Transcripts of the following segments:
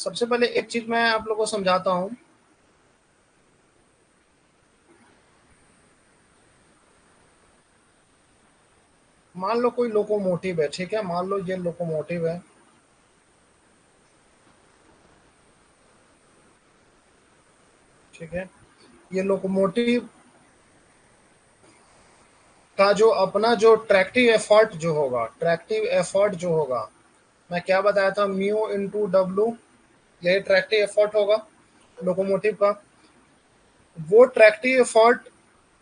सबसे पहले एक चीज मैं आप लोगों को समझाता हूँ। मान लो कोई लोकोमोटिव है, ठीक है, मान लो ये लोकोमोटिव है, ठीक है। ये लोकोमोटिव का जो अपना जो ट्रैक्टिव एफर्ट जो होगा, ट्रैक्टिव एफर्ट जो होगा, मैं क्या बताया था, म्यू इंटू डब्लू, यही ट्रैक्टिव एफर्ट होगा लोकोमोटिव का। वो ट्रैक्टिव एफर्ट,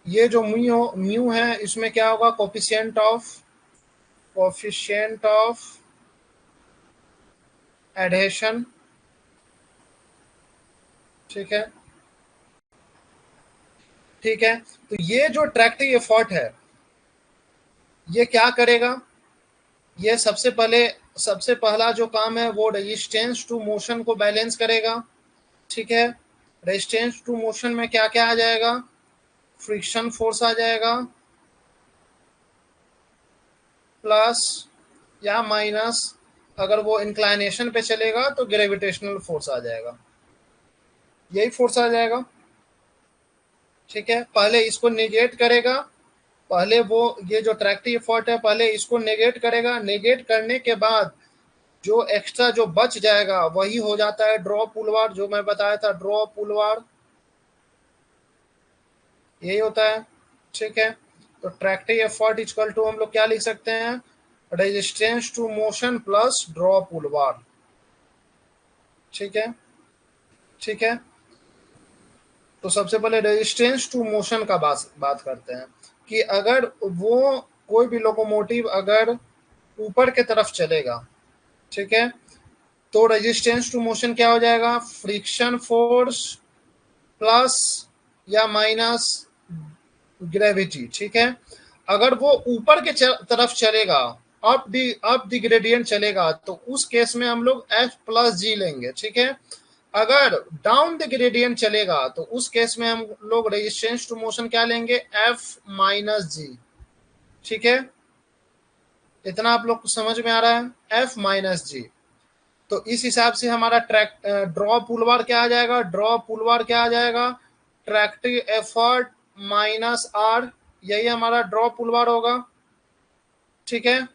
ये जो म्यू है, इसमें क्या होगा, कोफिशिएंट ऑफ एडहेशन, ठीक है, ठीक है। तो ये जो ट्रैक्टिव एफर्ट है, ये क्या करेगा, ये सबसे पहला जो काम है वो रेजिस्टेंस टू मोशन को बैलेंस करेगा, ठीक है। रेजिस्टेंस टू मोशन में क्या क्या आ जाएगा, फ्रिक्शन फोर्स आ जाएगा, प्लस या माइनस, अगर वो इंक्लाइनेशन पे चलेगा तो ग्रेविटेशनल फोर्स आ जाएगा, यही फोर्स आ जाएगा, ठीक है। पहले इसको नेगेट करेगा, पहले वो ये जो ट्रैक्टिव एफर्ट है पहले इसको नेगेट करेगा, नेगेट करने के बाद जो एक्स्ट्रा जो बच जाएगा वही हो जाता है ड्रॉ पुलवार, जो मैं बताया था ड्रॉ पुलवार, यही होता है, ठीक है। तो ट्रैक्टिव एफर्ट इक्वल टू हम लोग क्या लिख सकते हैं, resistance to motion plus draw पुलवार, ठीक है, ठीक है। तो सबसे पहले रेजिस्टेंस टू मोशन का बात करते हैं कि अगर वो कोई भी लोकोमोटिव अगर ऊपर के तरफ चलेगा, ठीक है, तो रेजिस्टेंस टू मोशन क्या हो जाएगा, फ्रिक्शन फोर्स प्लस या माइनस ग्रेविटी, ठीक है। अगर वो ऊपर के तरफ चलेगा, अप दी ग्रेडियंट चलेगा, तो उस केस में हम लोग एफ प्लस जी लेंगे, ठीक है। अगर डाउन द ग्रेडियंट चलेगा तो उस केस में हम लोग रेजिस्टेंस टू मोशन क्या लेंगे, एफ माइनस जी, ठीक है। इतना आप लोग को समझ में आ रहा है, एफ माइनस जी। तो इस हिसाब से हमारा ड्रॉ पुलवार क्या आ जाएगा, ड्रॉ पुलवार क्या आ जाएगा, ट्रैक्टिव एफर्ट माइनस आर, यही हमारा ड्रॉ पुलवार होगा, ठीक है।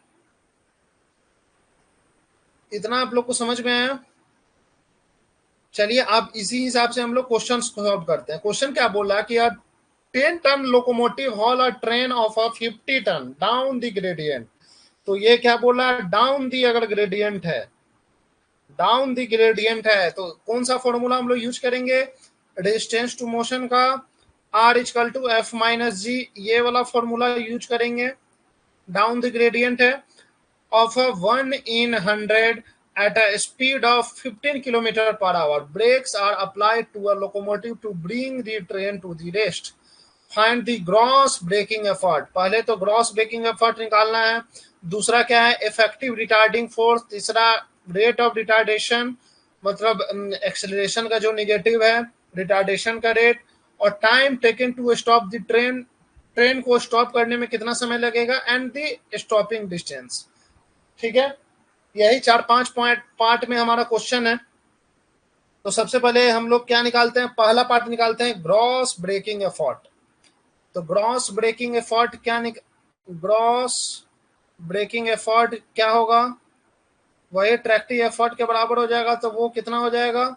इतना आप लोग को समझ में आया। चलिए अब इसी हिसाब से हम लोग क्वेश्चन सॉल्व करते हैं। क्वेश्चन क्या बोल रहा है कि 10 ton locomotive haul a train of a 50 ton down the gradient. तो ये क्या बोल रहा है, डाउन दी अगर ग्रेडियंट है, डाउन दी ग्रेडियंट है तो कौन सा फॉर्मूला हम लोग यूज करेंगे, रेजिस्टेंस टू मोशन का r equal to f minus g, ये वाला फॉर्मूला यूज करेंगे। डाउन द ग्रेडियंट है of a 1 in 100 at a speed of 15 kilometer per hour. Brakes are applied to a locomotive to bring the train to the rest. Find the gross braking effort. पहले तो gross braking effort निकालना है, दूसरा क्या है, effective retarding force, तीसरा rate of retardation, मतलब acceleration का जो निगेटिव है, रिटार्डेशन का रेट, और time taken to stop the train, train को स्टॉप करने में कितना समय लगेगा, एंड द स्टॉपिंग डिस्टेंस, ठीक है। यही 4-5 पॉइंट पार्ट में हमारा क्वेश्चन है। तो सबसे पहले हम लोग क्या निकालते हैं, पहला पार्ट निकालते हैं ग्रॉस ब्रेकिंग एफर्ट। तो gross braking effort gross braking effort क्या होगा, वही ट्रैक्टिव एफर्ट के बराबर हो जाएगा, तो वो कितना हो जाएगा,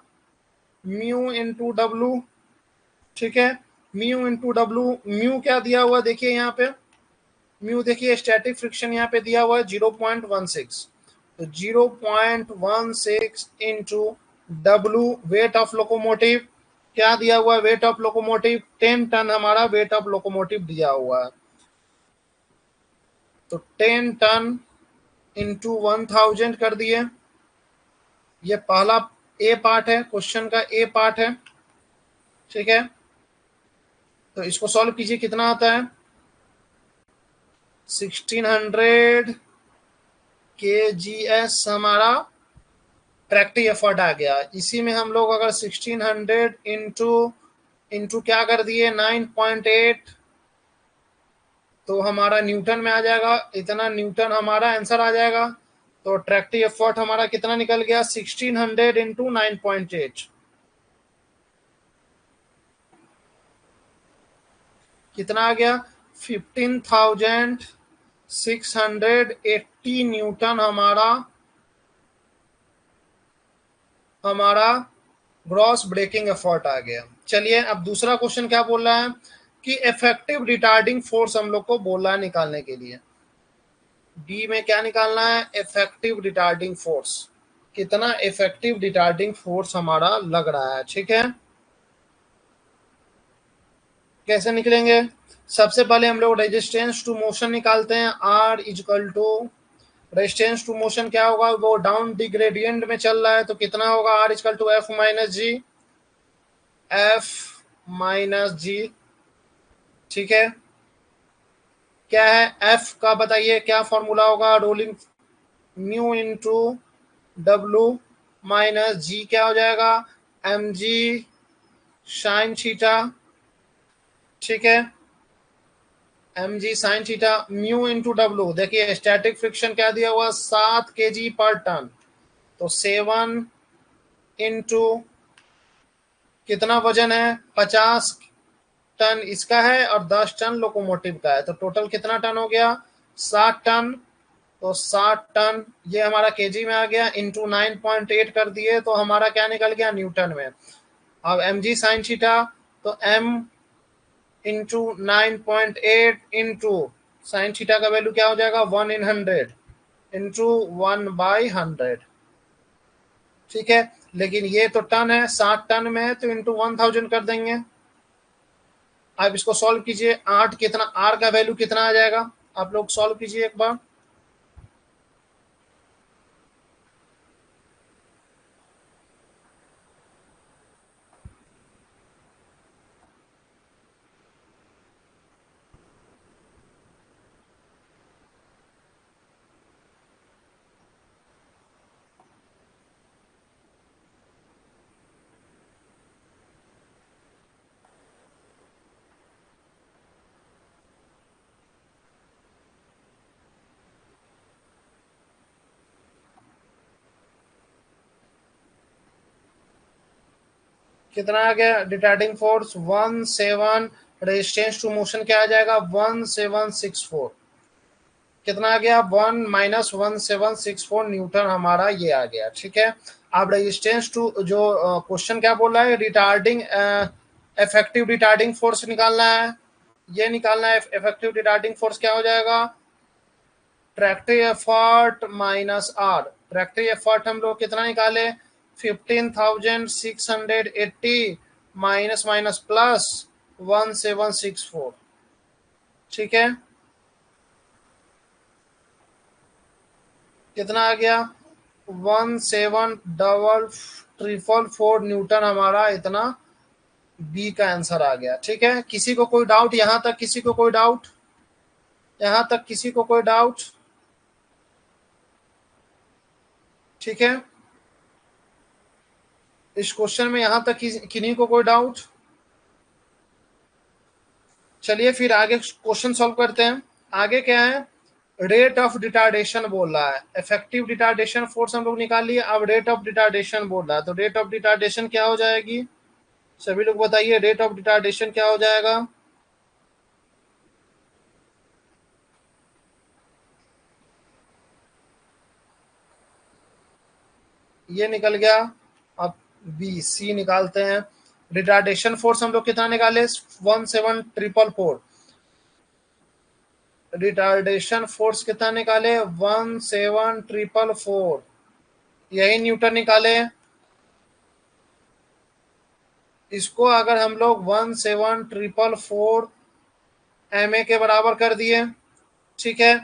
म्यू इंटू डब्लू, ठीक है। म्यू इंटू डब्लू, म्यू क्या दिया हुआ देखिए यहाँ पे, म्यू देखिए स्टैटिक फ्रिक्शन यहाँ पे दिया हुआ है 0.16, तो 0.16 into W wait of locomotive, क्या दिया हुआ है, वेट ऑफ लोकोमोटिव 10 टन हमारा वेट ऑफ लोकोमोटिव दिया हुआ है। तो 10 टन इंटू 1000 कर दिए। ये पहला ए पार्ट है, क्वेश्चन का ए पार्ट है, ठीक है। तो इसको सॉल्व कीजिए, कितना आता है, 1600 के जी एस हमारा ट्रैक्टिव एफर्ट आ गया। इसी में हम लोग अगर 1600 इंटू इंटू क्या कर दिए 9.8, तो हमारा न्यूटन में आ जाएगा, इतना न्यूटन हमारा आंसर आ जाएगा। तो ट्रैक्टिव एफर्ट हमारा कितना निकल गया, 1600 इंटू 9.8, कितना आ गया, 15,680 न्यूटन हमारा ग्रॉस ब्रेकिंग एफर्ट आ गया। चलिए अब दूसरा क्वेश्चन क्या बोल रहा है कि इफेक्टिव रिटार्डिंग फोर्स हम लोग को बोला है निकालने के लिए। डी में क्या निकालना है, इफेक्टिव रिटार्डिंग फोर्स, कितना इफेक्टिव रिटार्डिंग फोर्स हमारा लग रहा है। ठीक है, कैसे निकलेंगे, सबसे पहले हम लोग रेजिस्टेंस टू मोशन निकालते हैं। R is equal to resistance to motion क्या होगा, वो डाउन डिग्रेडियंट में चल रहा है तो कितना होगा, r is equal to f minus g, f minus g. ठीक है, क्या है एफ का बताइए क्या फॉर्मूला होगा, रोलिंग म्यू इंटू डब्लू माइनस जी क्या हो जाएगा, एम जी साइन थीटा। ठीक है, एम जी साइन थीटा, म्यू इंटू डब्लू, देखिए स्टैटिक फ्रिक्शन क्या दिया हुआ, 7 kg पर टन, तो 7 इंटू कितना वजन है, 50 टन इसका है और 10 टन लोकोमोटिव का है, तो टोटल कितना टन हो गया, 60 टन। तो 60 टन ये हमारा केजी में आ गया, इंटू 9.8 कर दिए तो हमारा क्या निकल गया, न्यूटन में। अब एम जी साइन थीटा, तो M into 9.8 into sine theta का वैल्यू क्या हो जाएगा, 1/100 इंटू 1/100। ठीक है, लेकिन ये तो टन है, 60 टन में है तो इंटू 1000 कर देंगे। आप इसको सॉल्व कीजिए, 8 कितना, आर का वैल्यू कितना आ जाएगा, आप लोग सॉल्व कीजिए एक बार। कितना आ गया retarding force, 17, resistance to motion क्या आ जाएगा, 1764, कितना आ गया, 1 - 1764 न्यूटन हमारा ये आ गया। ठीक है, अब रेजिस्टेंस टू जो क्वेश्चन क्या बोल रहा है, रिटार्डिंग इफेक्टिव रिटार्डिंग फोर्स निकालना है, ये निकालना है। इफेक्टिव रिटार्डिंग फोर्स क्या हो जाएगा, tractive effort minus R, tractive effort हम लोग कितना निकाले, 15,680 माइनस माइनस प्लस 1764। ठीक है, कितना आ गया, 17,444 न्यूटन हमारा इतना बी का आंसर आ गया। ठीक है, किसी को कोई डाउट यहां तक, किसी को कोई डाउट यहां तक, किसी को कोई डाउट। ठीक है, इस क्वेश्चन में यहां तक किन्हीं को कोई डाउट। चलिए फिर आगे क्वेश्चन सॉल्व करते हैं। आगे क्या है, रेट ऑफ रिटार्डेशन बोल रहा है, इफेक्टिव रिटार्डेशन फोर्स हम लोग निकाल लिए, अब रेट ऑफ रिटार्डेशन बोल रहा है, तो रेट ऑफ रिटार्डेशन क्या हो जाएगी, सभी लोग बताइए रेट ऑफ रिटार्डेशन क्या हो जाएगा। ये निकल गया, अब बी सी निकालते हैं। रिटार्डेशन फोर्स हम लोग कितना निकाले, 17,444, रिटार्डेशन फोर्स कितना निकाले, 17,444, यही न्यूटन निकाले। इसको अगर हम लोग 17,444 ma के बराबर कर दिए, ठीक है,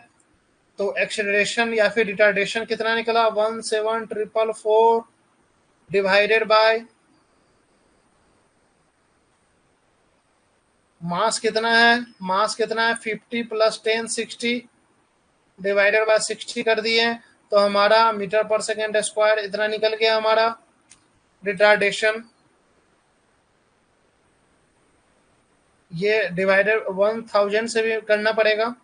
तो एक्सेलरेशन या फिर रिटार्डेशन कितना निकला, 17,444 डिवाइडेड बाय मास कितना है, मास कितना है 50 + 10 60 डिवाइडेड बाय 60 कर दिए, तो हमारा मीटर पर सेकेंड स्क्वायर इतना निकल गया हमारा रिटार्डेशन। ये डिवाइडेड 1000 से भी करना पड़ेगा।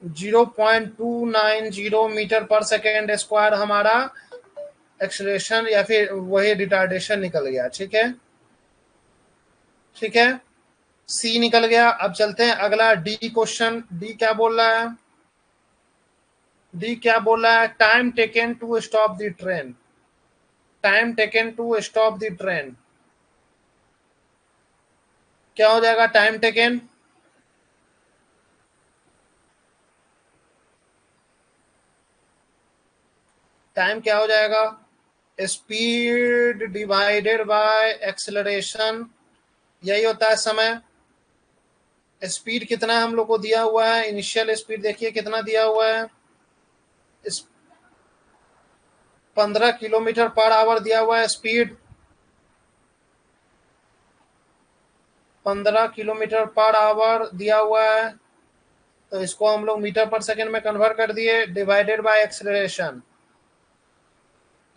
0.290 मीटर पर सेकेंड स्क्वायर हमारा एक्सेलरेशन या फिर वही रिटार्डेशन निकल गया। ठीक है, ठीक है, सी निकल गया। अब चलते हैं अगला डी क्वेश्चन। डी क्या बोल रहा है? डी क्या बोल रहा है? Time taken to stop the train. Time taken to stop the train क्या हो जाएगा? टाइम टेकन टाइम क्या हो जाएगा? स्पीड डिवाइडेड बाय एक्सेलरेशन, यही होता है समय। स्पीड कितना हम लोग को दिया हुआ है? इनिशियल स्पीड देखिए कितना दिया हुआ है, इस 15 किलोमीटर पर आवर दिया हुआ है स्पीड। 15 किलोमीटर पर आवर दिया हुआ है, तो इसको हम लोग मीटर पर सेकंड में कन्वर्ट कर दिए, डिवाइडेड बाय एक्सेलरेशन,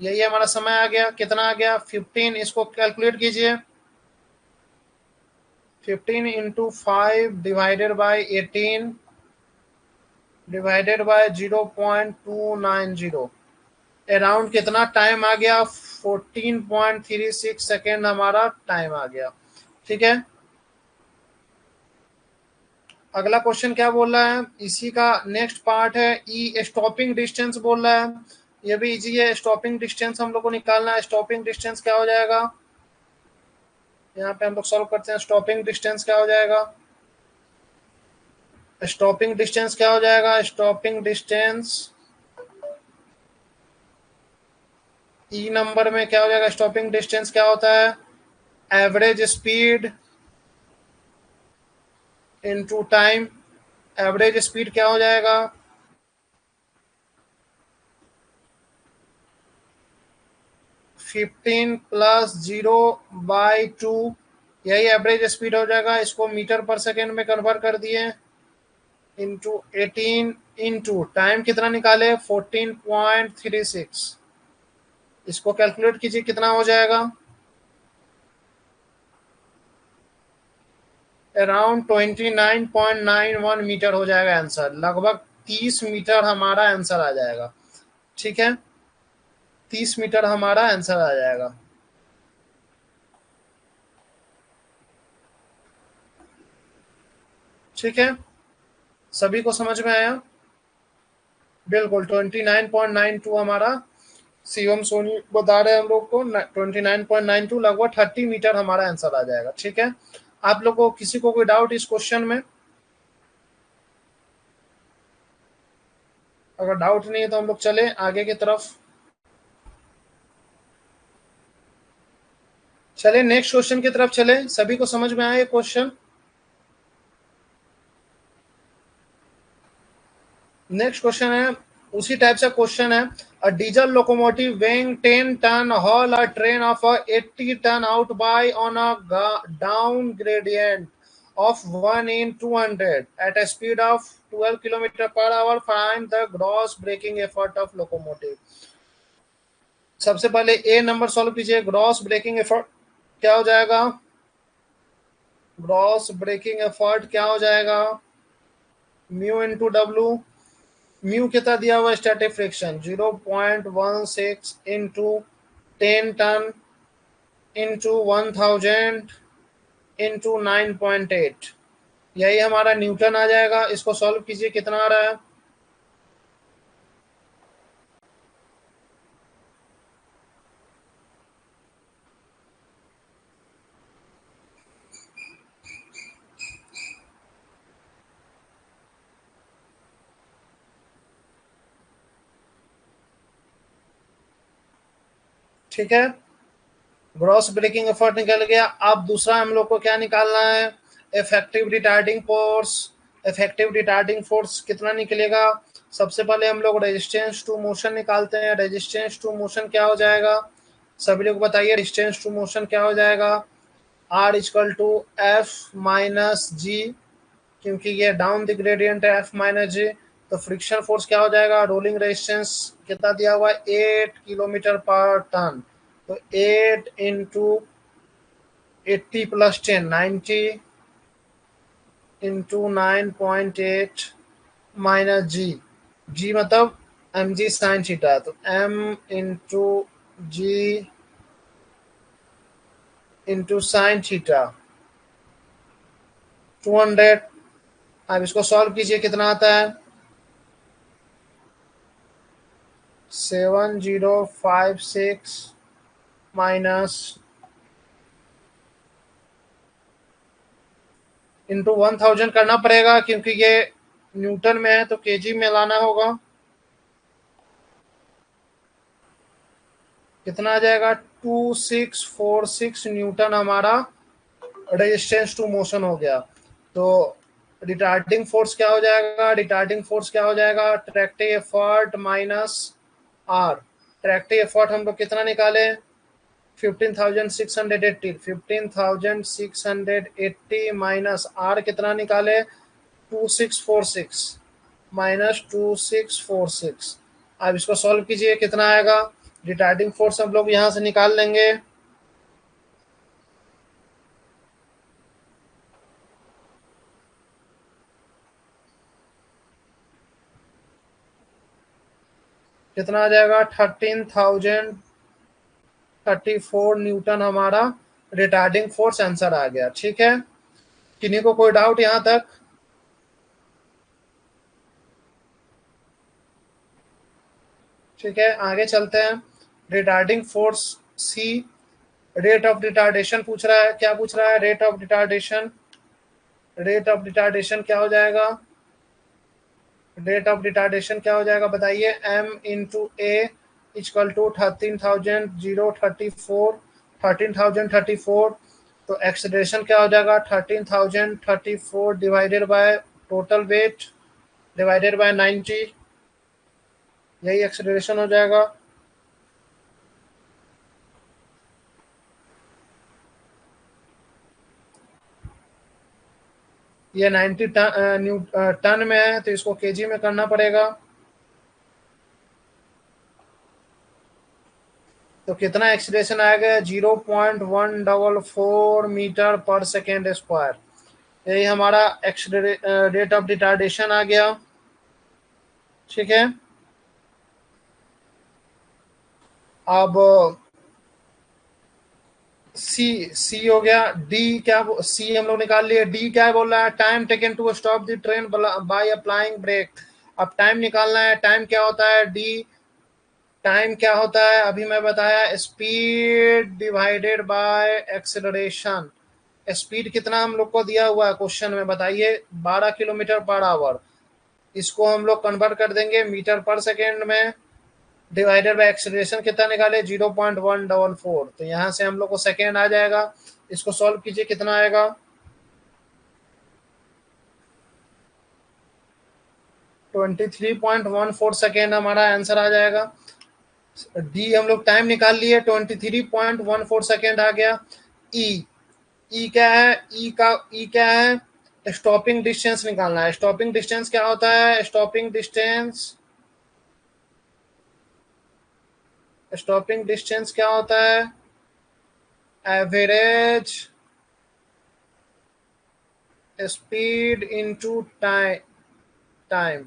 यही हमारा समय आ गया। कितना आ गया? 15। इसको कैलकुलेट कीजिए, 15 into 5 divided by 18 divided by 0.290, around कितना टाइम आ गया? 14.36 सेकेंड हमारा टाइम आ गया। ठीक है, अगला क्वेश्चन क्या बोल रहा है? इसी का नेक्स्ट पार्ट है। ई स्टॉपिंग डिस्टेंस बोल रहा है, ये भी इजी है। स्टॉपिंग डिस्टेंस हम लोग को निकालना है। स्टॉपिंग डिस्टेंस क्या हो जाएगा? यहाँ पे हम लोग सॉल्व करते हैं। स्टॉपिंग डिस्टेंस क्या हो जाएगा? स्टॉपिंग डिस्टेंस क्या हो जाएगा? स्टॉपिंग डिस्टेंस ई नंबर में क्या हो जाएगा? स्टॉपिंग डिस्टेंस क्या होता है? Average speed into time. Average speed क्या हो जाएगा? 15 प्लस 0/2, यही एवरेज स्पीड हो जाएगा। इसको मीटर पर सेकेंड में कन्वर्ट कर दिए, इंटू 18 इंटू टाइम कितना निकाले? 14.36। इसको कैलकुलेट कीजिए कितना हो जाएगा? अराउंड 29.91 मीटर हो जाएगा आंसर। लगभग 30 मीटर हमारा आंसर आ जाएगा। ठीक है, 30 मीटर हमारा आंसर आ जाएगा। ठीक है, सभी को समझ में आया? बिल्कुल, 29.92 हमारा शिवम सोनी बता रहे हैं हम लोग को। 29.92 लगभग 30 मीटर हमारा आंसर आ जाएगा। ठीक है, आप लोग को किसी को कोई डाउट इस क्वेश्चन में? अगर डाउट नहीं है तो हम लोग चले आगे की तरफ। चले नेक्स्ट क्वेश्चन की तरफ चले। सभी को समझ में आया ये क्वेश्चन? नेक्स्ट क्वेश्चन है, उसी टाइप से क्वेश्चन है। A diesel locomotive weighing 10 ton haul a train of a 80 ton out by on a down gradient of 1 in 200 at a speed of 12 km per hour. Find the gross braking effort of locomotive. सबसे पहले ए number solve कीजिए। Gross braking effort क्या हो जाएगा? Gross braking effort क्या हो जाएगा? Mu into W. Mu कितना दिया हुआ? Static friction 0.16 into 10 ton into 1000 into 9.8, यही हमारा न्यूटन आ जाएगा। इसको सॉल्व कीजिए कितना आ रहा है? ठीक है, ग्रॉस ब्रेकिंग एफर्ट निकल गया। अब दूसरा हम लोग को क्या निकालना है? Effective retarding force. Effective retarding force कितना निकलेगा? सबसे पहले हम लोग रेजिस्टेंस टू मोशन निकालते हैं। रेजिस्टेंस टू मोशन क्या हो जाएगा? सभी लोग बताइए, रेजिस्टेंस टू मोशन क्या हो जाएगा? R equal to f minus g, क्योंकि ये डाउन द ग्रेडियंट है, एफ माइनस जी। तो फ्रिक्शन फोर्स क्या हो जाएगा? रोलिंग रेजिस्टेंस कितना दिया हुआ है? 8 किलोमीटर पर टन। तो 8 इंटू 80 प्लस 10 90 इंटू 9.8 माइनस जी, जी मतलब एम जी साइन थीटा, तो एम इंटू जी इंटू साइन थीटा 200। अब इसको सॉल्व कीजिए, कितना आता है 7056 माइनस इंटू 1000 करना पड़ेगा क्योंकि ये न्यूटन में है तो केजी में लाना होगा। कितना आ जाएगा 2646 न्यूटन हमारा रेजिस्टेंस टू मोशन हो गया। तो रिटार्डिंग फोर्स क्या हो जाएगा, रिटार्डिंग फोर्स क्या हो जाएगा, tractive effort minus R. Tractive effort हम लोग कितना निकाले 15,680, 15,680 माइनस आर कितना निकाले 2646 माइनस 2646। अब इसको सॉल्व कीजिए, कितना आएगा, रिटार्डिंग फोर्स हम लोग यहां से निकाल लेंगे। कितना आ जाएगा 13,034 न्यूटन हमारा रिटार्डिंग फोर्स आंसर आ गया। ठीक है, किन्हीं को कोई डाउट यहां तक? ठीक है, आगे चलते हैं। Retarding force C, rate of retardation पूछ रहा है। क्या पूछ रहा है, rate of retardation. Rate of retardation क्या हो जाएगा, रेट ऑफ रिटार्डेशन क्या हो जाएगा बताइए, M into A equal to 13,034, 13,034। तो एक्सेलरेशन क्या हो जाएगा 13,034 divided by total weight divided by 90, यही एक्सेलरेशन हो जाएगा। ये 90 टन में है तो इसको केजी में करना पड़ेगा। तो कितना एक्सीलरेशन आएगा 0.144 मीटर पर सेकेंड स्क्वायर, यही हमारा रेट ऑफ रिटार्डेशन आ गया। ठीक है, अब सी हो गया। डी क्या, सी हम लोग निकाल लिए। डी क्या बोल रहा है, time taken to stop the train by applying brake. अब टाइम निकालना है, टाइम क्या होता है डी, टाइम क्या होता है अभी मैं बताया, speed divided by acceleration. Speed कितना हम लोग को दिया हुआ है क्वेश्चन में बताइए, 12 किलोमीटर पर आवर। इसको हम लोग कन्वर्ट कर देंगे मीटर पर सेकेंड में, डिवाइडेड बाय एक्सेलरेशन कितना निकाले 0.144। तो यहाँ से हम लोग को सेकेंड आ जाएगा। इसको सॉल्व कीजिए, कितना आएगा 23.14 सेकेंड हमारा आंसर आ जाएगा। डी हम लोग टाइम निकाल लिए 23.14 सेकेंड आ गया। ई, ई क्या है, ई क्या है, स्टॉपिंग डिस्टेंस निकालना है। स्टॉपिंग डिस्टेंस क्या होता है, स्टॉपिंग डिस्टेंस, स्टॉपिंग डिस्टेंस क्या होता है, average speed into time.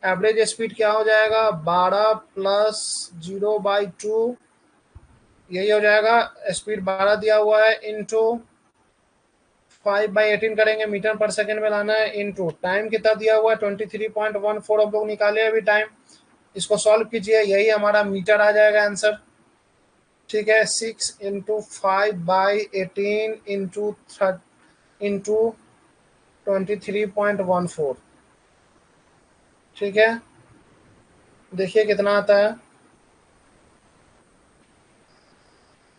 Average speed क्या हो जाएगा 12 प्लस 0/2, यही हो जाएगा। स्पीड 12 दिया हुआ है इंटू 5/18 करेंगे, मीटर पर सेकेंड में लाना है, इंटू टाइम कितना दिया हुआ है 23.14 हम लोग निकाले अभी टाइम। इसको सॉल्व कीजिए, यही हमारा मीटर आ जाएगा आंसर। ठीक है, 6 इंटू 5/18 इंटू 23.14। ठीक है, देखिए कितना आता है,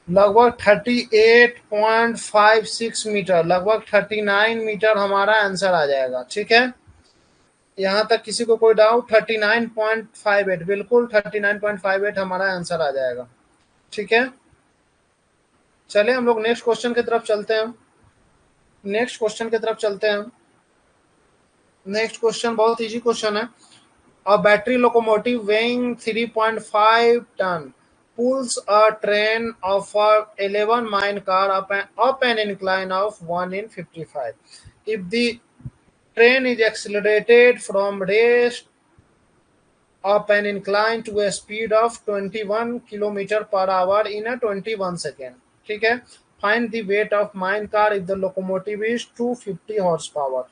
लगभग 38.56 मीटर, लगभग 39 मीटर हमारा आंसर आ जाएगा। ठीक है, यहाँ तक किसी को कोई डाउट, 39.58, बिल्कुल 39.58 हमारा आंसर आ जाएगा। ठीक है, चले हम लोग नेक्स्ट क्वेश्चन की तरफ चलते हैं। नेक्स्ट क्वेश्चन की तरफ चलते हैं। नेक्स्ट क्वेश्चन बहुत इजी क्वेश्चन है। A battery locomotive weighing 3.5 ton pulls a train of a 11 mine car up an incline of 1 in 55. If the train is accelerated from rest up an incline to a speed of 21 kilometre per hour in a 21 second. ठीक है। Find the weight of mine car if the locomotive is 250 horse power.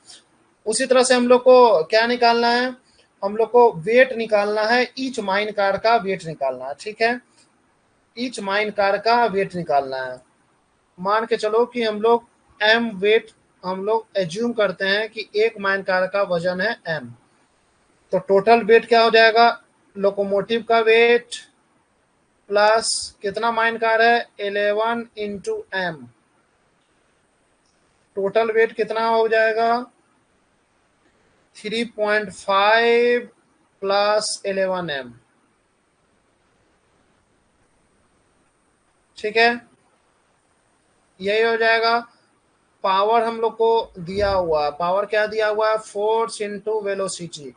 उसी तरह से हम लोग को क्या निकालना है, हम लोग को वेट निकालना है, ईच माइन कार का वेट निकालना है। ठीक है, ईच माइन कार का वेट निकालना है। मान के चलो कि हम लोग एम वेट हम लोग एज्यूम करते हैं कि एक माइन कार का वजन है एम, तो टोटल वेट क्या हो जाएगा, लोकोमोटिव का वेट प्लस कितना माइन कार है 11 इंटू एम, टोटल वेट कितना हो जाएगा 3.5 प्लस 11 एम। ठीक है, यही हो जाएगा। पावर हम लोग को दिया हुआ, पावर क्या दिया हुआ है, फोर्स इंटू वेलोसिटी।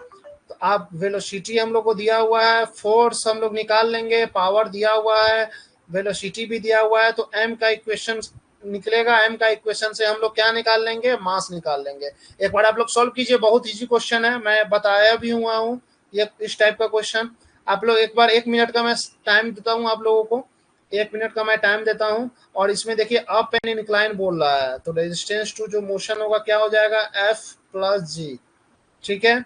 तो आप वेलोसिटी हम लोग को दिया हुआ है, फोर्स हम लोग निकाल लेंगे, पावर दिया हुआ है, वेलोसिटी भी दिया हुआ है, तो एम का इक्वेशन निकलेगा। एम का इक्वेशन से हम लोग क्या निकाल लेंगे, मास निकाल लेंगे। एक बार आप लोग सॉल्व कीजिए, बहुत इजी क्वेश्चन है, मैं बताया भी हुआ हूँ ये इस टाइप का क्वेश्चन। आप लोग एक बार 1 मिनट का मैं टाइम देता हूँ आप लोगों को, 1 मिनट का मैं टाइम देता हूँ। और इसमें देखिए अप एंड इंक्लाइन बोल रहा है, तो रेजिस्टेंस टू जो मोशन होगा क्या हो जाएगा एफ प्लस जी। ठीक है,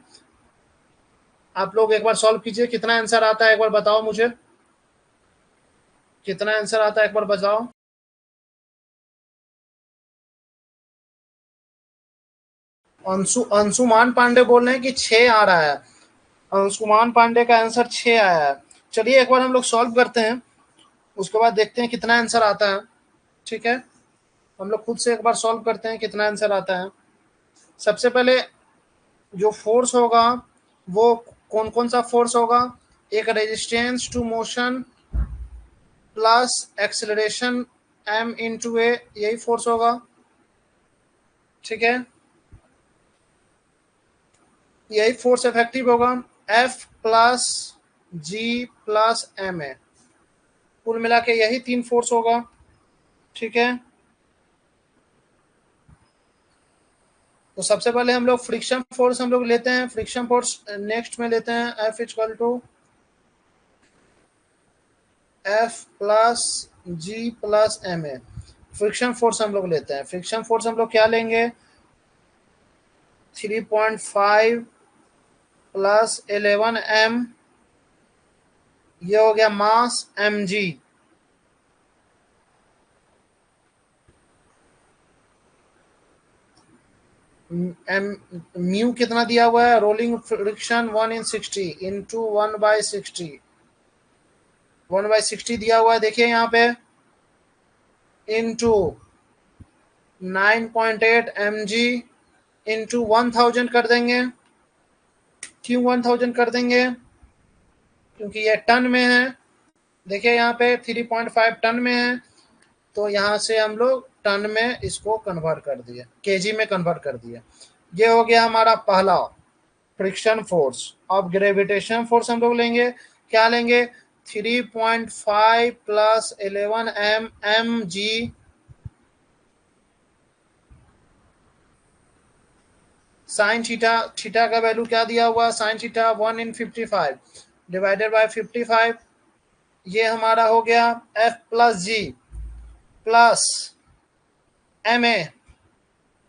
आप लोग एक बार सॉल्व कीजिए, कितना आंसर आता है एक बार बताओ मुझे, कितना आंसर आता है एक बार बताओ। अंशुमान पांडे बोल रहे हैं कि 6 आ रहा है, अंशुमान पांडे का आंसर 6 आया है। चलिए एक बार हम लोग सॉल्व करते हैं, उसके बाद देखते हैं कितना आंसर आता है। ठीक है, हम लोग खुद से एक बार सॉल्व करते हैं कितना आंसर आता है। सबसे पहले जो फोर्स होगा वो कौन कौन सा फोर्स होगा, एक resistance to motion plus acceleration m into a, यही फोर्स होगा। ठीक है, यही फोर्स इफेक्टिव होगा, f plus ji plus M a, कुल मिला के यही 3 फोर्स होगा। ठीक है, तो सबसे पहले हम लोग फ्रिक्शन फोर्स हम लोग लेते हैं, फ्रिक्शन फोर्स नेक्स्ट में लेते हैं, F equal to F plus ji plus M A. Friction force हम लोग लेते हैं, फ्रिक्शन फोर्स हम लोग क्या लेंगे 3.5 प्लस 11 एम, ये हो गया मास एम जी। म्यू कितना दिया हुआ है, रोलिंग फ्रिक्शन 1/60 इंटू 1/60, 1/60 दिया हुआ है देखिए यहाँ पे, इंटू 9.8 mg इंटू 1000 कर देंगे। क्यों 1000 कर देंगे, क्योंकि ये टन में है। देखिए यहाँ पे 3.5 टन में है, तो यहाँ से हम लोग टन में इसको कन्वर्ट कर दिए, केजी में कन्वर्ट कर दिए। ये हो गया हमारा पहला फ्रिक्शन फोर्स। अब ग्रेविटेशन फोर्स हम लोग लेंगे, क्या लेंगे 3.5 प्लस 11 एम एम जी साइन थीटा, थीटा का वैल्यू क्या दिया हुआ, साइन थीटा 1/55 डिवाइडेड बाय 55, ये हमारा हो गया F plus ji plus M A.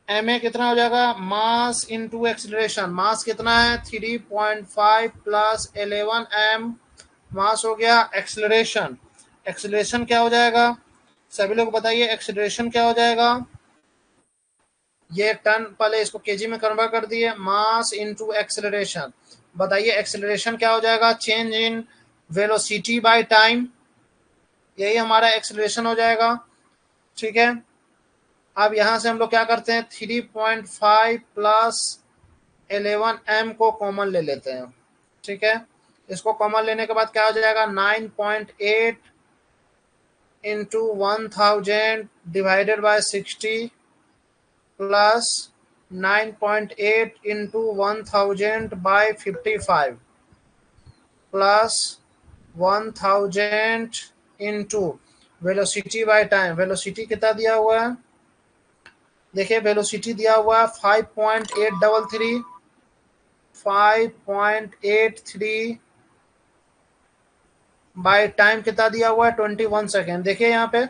M A कितना हो जाएगा, मास इंटू एक्सीलरेशन, मास कितना है 3.5 प्लस 11 एम, मास हो गया एक्सीलरेशन। एक्सीलरेशन क्या हो जाएगा, सभी लोग बताइए एक्सीलरेशन क्या हो जाएगा, ये टन, पहले इसको केजी में कन्वर्ट कर दिए, मास इनटू एक्सेलरेशन। बताइए एक्सेलरेशन क्या हो जाएगा, change in velocity by time, यही हमारा एक्सेलरेशन हो जाएगा। ठीक है, अब यहां से हम लोग क्या करते हैं 3.5 प्लस 11 एम को कॉमन ले लेते हैं। ठीक है, इसको कॉमन लेने के बाद क्या हो जाएगा 9.8 into 1000 divided by 60 plus 9.8 into 1000 by 55 plus 1000 into velocity by time, velocity कितना दिया हुआ है देखिए वेलोसिटी दिया हुआ है 5.833, 5.83 बाय टाइम कितना दिया हुआ है 21 सेकेंड। देखिए यहाँ पे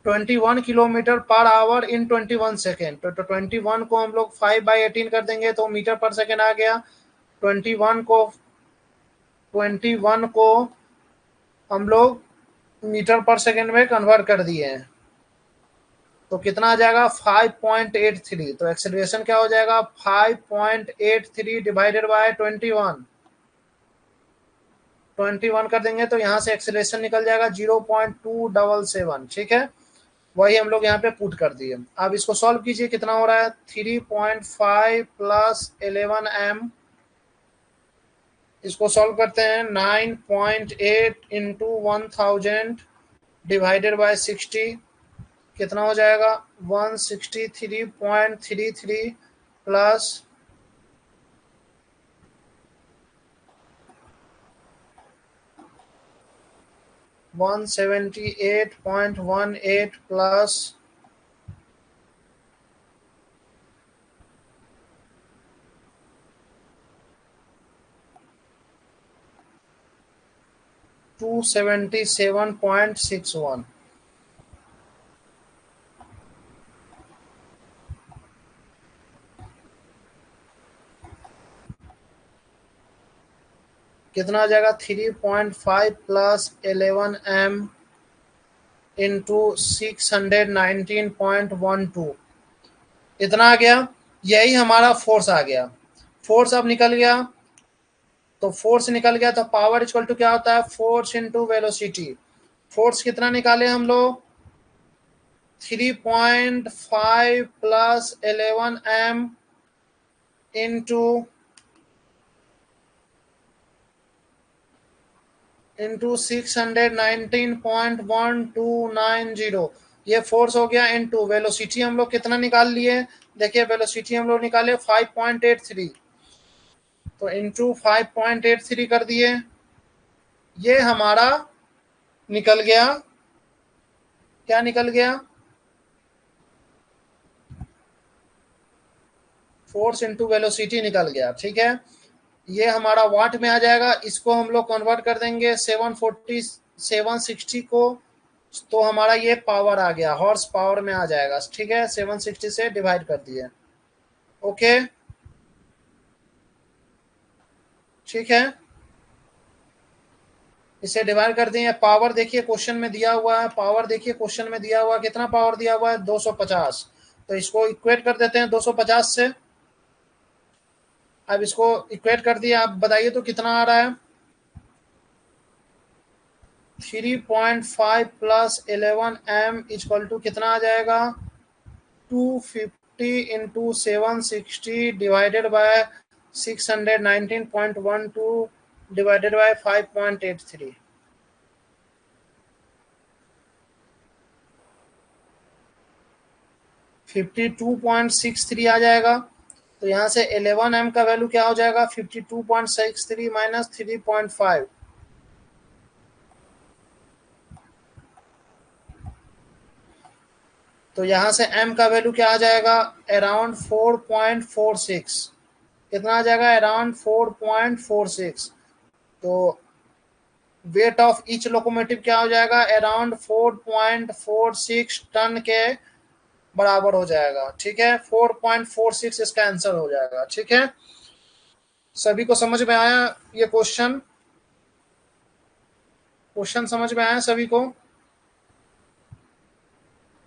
21 किलोमीटर पर आवर इन 21 सेकेंड। तो 21 को हम लोग 5/18 कर देंगे तो मीटर पर सेकेंड आ गया। 21 को हम लोग मीटर पर सेकेंड में कन्वर्ट कर दिए हैं तो कितना आ जाएगा 5.83। तो एक्सेलरेशन क्या हो जाएगा 5.83 डिवाइडेड बाय 21 कर देंगे तो यहाँ से एक्सेलरेशन निकल जाएगा 0.277। ठीक है, वही हम लोग यहाँ पे पुट कर दिए। अब इसको सॉल्व कीजिए, कितना हो रहा है 3.5 प्लस 11m। इसको सॉल्व करते हैं 9.8 इंटू 1000 डिवाइडेड बाय 60 कितना हो जाएगा 163.33 प्लस 178.18 प्लस 277.61। कितना आ जाएगा 3.5 प्लस 11m इंटू 619.12 इतना आ गया। यही हमारा फोर्स आ गया। फोर्स अब निकल गया तो फोर्स निकल गया तो पावर इक्वल टू क्या होता है फोर्स इंटू वेलोसिटी। फोर्स कितना निकाले हम लोग 3.5 प्लस 11m इंटू 619.1290 ये फोर्स हो गया। इंटू वेलोसिटी हम लोग कितना निकाल लिए, देखिए वेलोसिटी हम लोग निकाले 5.83 तो इंटू 5.83 कर दिए। ये हमारा निकल गया, क्या निकल गया फोर्स इंटू वेलोसिटी निकल गया। ठीक है, ये हमारा वाट में आ जाएगा। इसको हम लोग कन्वर्ट कर देंगे 760 को तो हमारा ये पावर आ गया, हॉर्स पावर में आ जाएगा। ठीक है, 760 से डिवाइड कर दिए। ओके ठीक है, इसे डिवाइड कर दिए। पावर देखिए क्वेश्चन में दिया हुआ है, पावर देखिए क्वेश्चन में दिया हुआ है, कितना पावर दिया हुआ है 250। तो इसको इक्वेट कर देते हैं 250 से। अब इसको इक्वेट कर दिया, आप बताइए तो कितना आ रहा है 3.5 प्लस 11m इक्वल टू कितना आ जाएगा 250 into 760 divided by 619.12 divided by 5.83। 52.63 आ जाएगा। तो यहाँ से 11m का वैल्यू क्या हो जाएगा 52.63 माइनस 3.5 तो यहाँ से m का वैल्यू क्या आ जाएगा अराउंड 4.46। कितना आ जाएगा अराउंड 4.46। तो वेट ऑफ ईच लोकोमोटिव क्या हो जाएगा अराउंड 4.46 टन के बराबर हो जाएगा। ठीक है, 4.46 इसका आंसर हो जाएगा। ठीक है, सभी को समझ में आया ये क्वेश्चन समझ में आया सभी को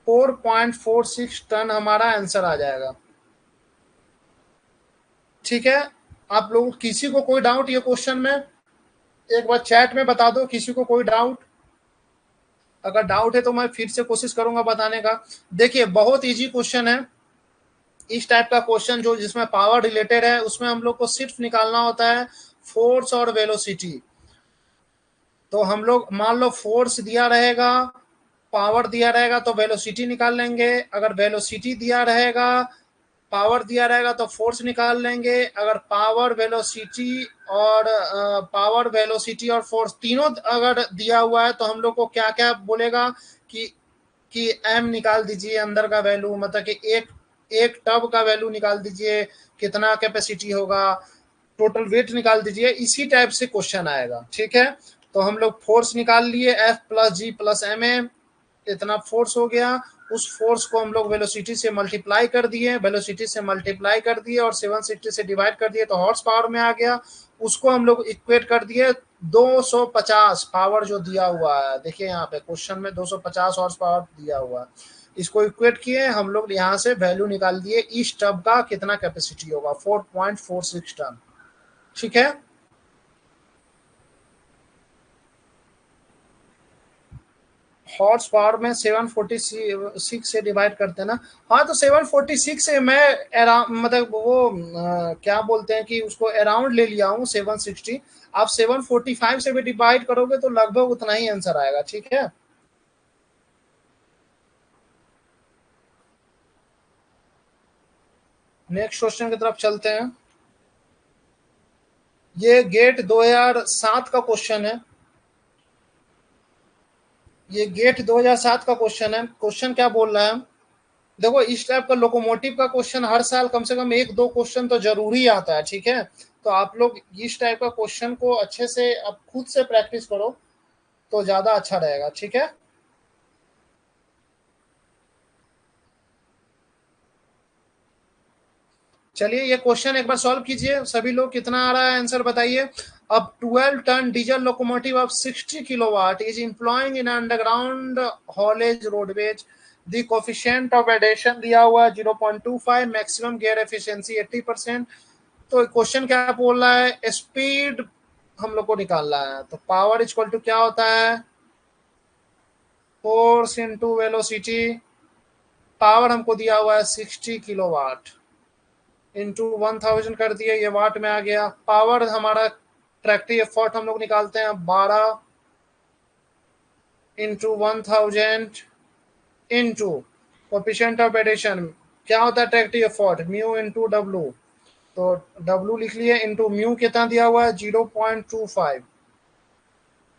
4.46 टन हमारा आंसर आ जाएगा। ठीक है, आप लोग किसी को कोई डाउट ये क्वेश्चन में एक बार चैट में बता दो, किसी को कोई डाउट। अगर डाउट है तो मैं फिर से कोशिश करूंगा बताने का। देखिए बहुत इजी क्वेश्चन है। इस टाइप का क्वेश्चन जो जिसमें पावर रिलेटेड है उसमें हम लोग को सिर्फ निकालना होता है फोर्स और वेलोसिटी। तो हम लोग मान लो फोर्स दिया रहेगा, पावर दिया रहेगा तो वेलोसिटी निकाल लेंगे। अगर वेलोसिटी दिया रहेगा, पावर दिया रहेगा तो फोर्स निकाल लेंगे। अगर पावर वेलोसिटी और फोर्स तीनों अगर दिया हुआ है तो हम लोग को क्या क्या बोलेगा कि एम निकाल दीजिए अंदर का वैल्यू, मतलब कि एक एक टब का वैल्यू निकाल दीजिए, कितना कैपेसिटी होगा, टोटल वेट निकाल दीजिए, इसी टाइप से क्वेश्चन आएगा। ठीक है, तो हम लोग फोर्स निकाल लिए, F plus ji plus M A, इतना फोर्स हो गया। उस फोर्स को हम लोग वेलोसिटी से मल्टीप्लाई कर दिए, वेलोसिटी से मल्टीप्लाई कर दिए और 760 से डिवाइड कर दिए तो हॉर्स पावर में आ गया। उसको हम लोग इक्वेट कर दिए 250 पावर जो दिया हुआ है, देखिए यहाँ पे क्वेश्चन में 250 हॉर्स पावर दिया हुआ है, इसको इक्वेट किए हम लोग, यहाँ से वैल्यू निकाल दिए इस टब का कितना कैपेसिटी होगा, 4.46 टन। ठीक है, हॉर्स पावर में 746 से डिवाइड करते हैं ना। हाँ, तो 746 से मैं मतलब वो क्या बोलते हैं कि उसको अराउंड ले लिया हूँ 760। आप 745 से भी डिवाइड करोगे तो लगभग उतना ही आंसर आएगा। ठीक है, नेक्स्ट क्वेश्चन की तरफ चलते हैं। ये गेट 2007 का क्वेश्चन है। ये गेट 2007 का क्वेश्चन है। क्वेश्चन क्या बोल रहा है, देखो इस टाइप का लोकोमोटिव का क्वेश्चन हर साल कम से कम एक दो क्वेश्चन तो जरूरी आता है। ठीक है, तो आप लोग इस टाइप का क्वेश्चन को अच्छे से अब खुद से प्रैक्टिस करो तो ज्यादा अच्छा रहेगा। ठीक है, चलिए ये क्वेश्चन एक बार सॉल्व कीजिए सभी लोग, कितना आ रहा है आंसर बताइए। अब 12 ton diesel locomotive of 60 kilowatt is employing in underground haulage roadways, the coefficient of adhesion दिया हुआ है 0.25, मैक्सिमम गियर एफिशिएंसी 80%। तो क्वेश्चन क्या बोल रहा है, स्पीड हम लोग को निकालना है, तो पावर इक्वल टू क्या होता है, फोर्स इंटू वेलोसिटी। पावर हमको दिया हुआ है 60 किलोवाट, इंटू 1000 कर दिए, ये वाट में आ गया। पावर हमारा ट्रैक्टिव एफर्ट हम लोग निकालते हैं 12 into 1000 into coefficient of adhesion, क्या होता है tractive effort, mu into W. तो डब्लू लिख लिए, इंटू म्यू कितना दिया हुआ है 0.25।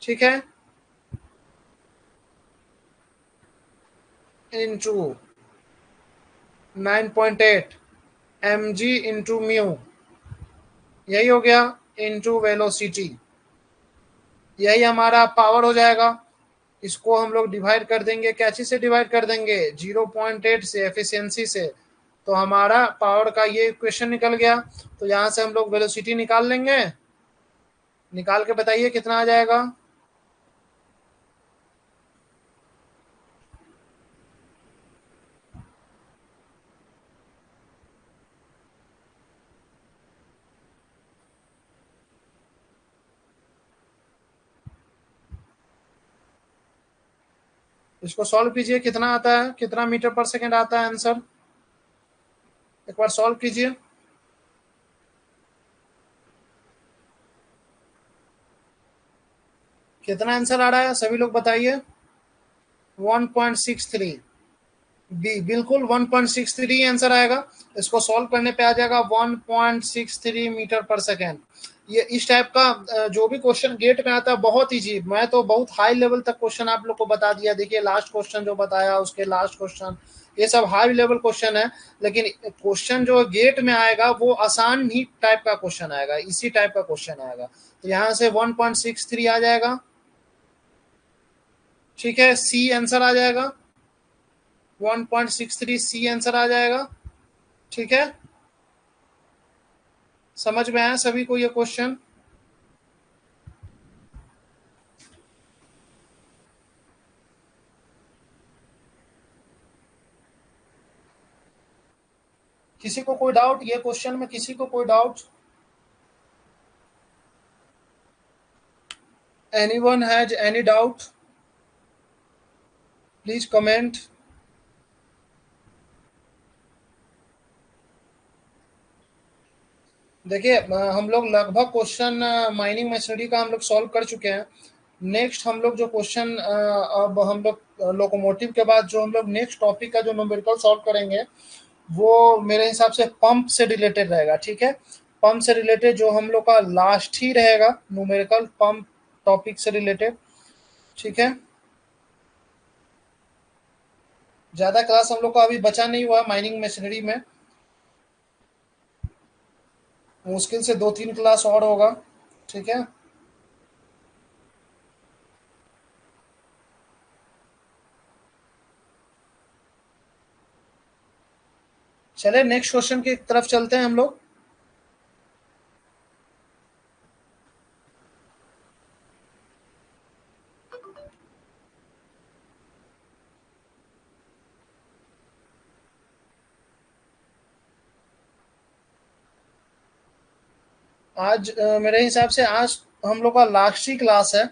ठीक है, into 9.8 M G into mu, यही हो गया, इंटू वेलोसिटी, यही हमारा पावर हो जाएगा। इसको हम लोग डिवाइड कर देंगे, क्या चीज से डिवाइड कर देंगे, 0.8 से, एफिशिएंसी से, तो हमारा पावर का ये इक्वेशन निकल गया। तो यहाँ से हम लोग वेलोसिटी निकाल लेंगे, निकाल के बताइए कितना आ जाएगा। इसको सॉल्व कीजिए, कितना आता है, कितना मीटर पर सेकेंड आता है आंसर, एक बार सॉल्व कीजिए। कितना आंसर आ रहा है सभी लोग बताइए, 1.63। बी बिल्कुल 1.63 आंसर आएगा। इसको सॉल्व करने पे आ जाएगा 1.63 मीटर पर सेकेंड। ये इस टाइप का जो भी क्वेश्चन गेट में आता है बहुत इजी, मैं तो बहुत हाई लेवल तक क्वेश्चन आप लोग को बता दिया। देखिए लास्ट क्वेश्चन जो बताया, उसके लास्ट क्वेश्चन, ये सब हाई लेवल क्वेश्चन है। लेकिन क्वेश्चन जो गेट में आएगा वो आसान ही टाइप का क्वेश्चन आएगा, इसी टाइप का क्वेश्चन आएगा। तो यहाँ से 1.63 आ जाएगा। ठीक है, सी आंसर आ जाएगा, 1.63 सी आंसर आ जाएगा। ठीक है, समझ में आया सभी को ये क्वेश्चन। किसी को कोई डाउट ये क्वेश्चन में, किसी को कोई doubt, anyone has any doubt, please comment. देखिए हम लोग लगभग क्वेश्चन माइनिंग मशीनरी का हम लोग सॉल्व कर चुके हैं। नेक्स्ट हम लोग जो क्वेश्चन अब हम लोग लोकोमोटिव के बाद जो हम लोग नेक्स्ट टॉपिक का जो न्यूमेरिकल सॉल्व करेंगे वो मेरे हिसाब से पंप से रिलेटेड रहेगा। ठीक है, पंप से रिलेटेड जो हम लोग का लास्ट ही रहेगा न्यूमेरिकल, पंप टॉपिक से रिलेटेड। ठीक है, ज्यादा क्लास हम लोग का अभी बचा नहीं हुआ माइनिंग मशीनरी में, मुश्किल से 2-3 क्लास और होगा। ठीक है, चले नेक्स्ट क्वेश्चन की तरफ चलते हैं हम लोग। आज मेरे हिसाब से आज हम लोग का लास्ट ही क्लास है